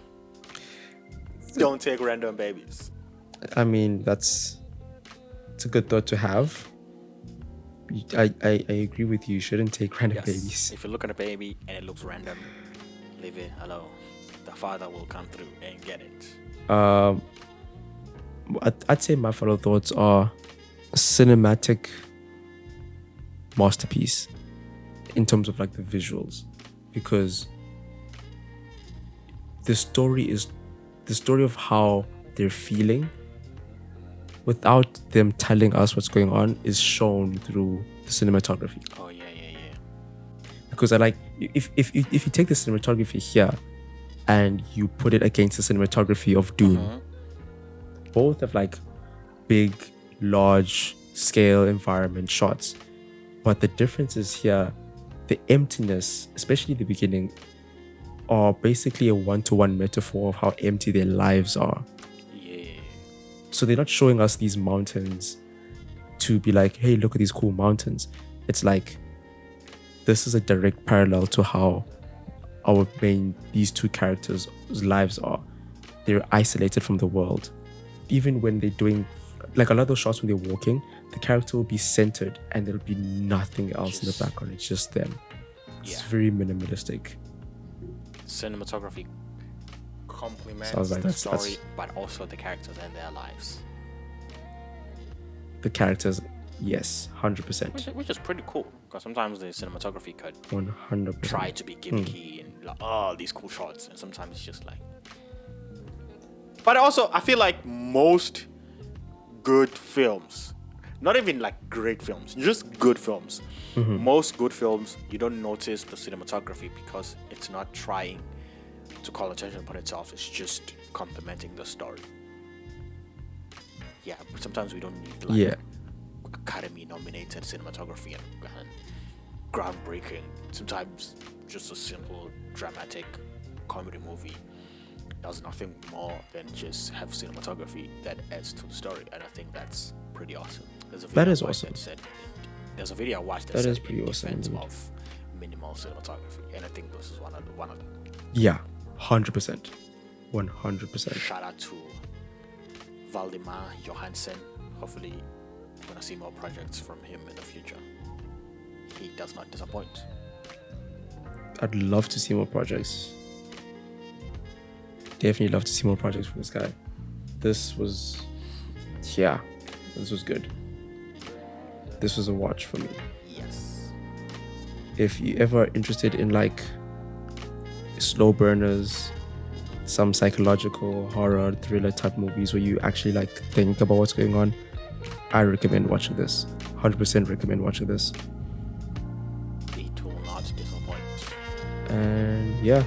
don't take random babies. I mean, it's a good thought to have. I agree with you. You shouldn't take random babies. If you look at a baby and it looks random, leave it alone. The father will come through and get it. I'd say my final thoughts are a cinematic masterpiece in terms of, like, the visuals, because the story of how they're feeling without them telling us what's going on is shown through the cinematography. Oh yeah. Because I like, if you take the cinematography here and you put it against the cinematography of Dune, both have, like, big, large scale environment shots, but the difference is here, the emptiness, especially the beginning, are basically a one-to-one metaphor of how empty their lives are. So they're not showing us these mountains to be like, hey, look at these cool mountains. It's like, this is a direct parallel to how these two characters' lives are. They're isolated from the world. Even when they're doing, like, a lot of those shots when they're walking, the character will be centered and there'll be nothing else in the background. It's just them. It's very minimalistic. Cinematography complements like the story, but also the characters and their lives. The characters, yes, 100%. Which is pretty cool, because sometimes the cinematography could 100% try to be gimmicky and like, oh, these cool shots, and sometimes it's just like. But also, I feel like most good films, not even like great films, just good films. Most good films, you don't notice the cinematography because it's not trying to call attention upon itself. It's just complementing the story. Yeah, but sometimes we don't need like Academy-nominated cinematography and groundbreaking. Sometimes just a simple dramatic comedy movie does nothing more than just have cinematography that adds to the story, and I think that's pretty awesome. That is awesome. There's a video I watched that is pretty awesome of minimal cinematography, and I think this is one of them. Yeah, 100%. 100%. Shout out to Valdimar, Jóhannsson. Hopefully we're gonna see more projects from him in the future. He does not disappoint. I'd love to see more projects. definitely love to see more projects from this guy. This was good. This was a watch for me. Yes. If you ever are interested in like slow burners, some psychological horror thriller type movies where you actually like think about what's going on, I recommend watching this. 100% recommend watching this. It will not disappoint. And yeah,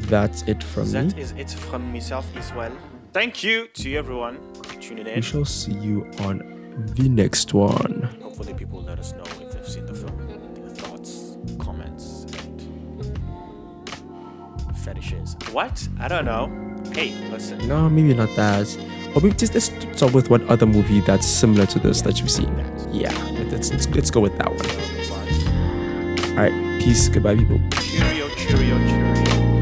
that's it from me. That is it from myself as well. Thank you to everyone tuning in. We shall see you on the next one. Hopefully people let us know if they've seen the film, their thoughts, comments, and fetishes. What? I don't know. Hey, listen. No, maybe not that. Or maybe just let's start with one other movie that's similar to this that you've seen. Yeah, let's go with that one. All right, peace. Goodbye, people. Cheerio, cheerio, cheerio.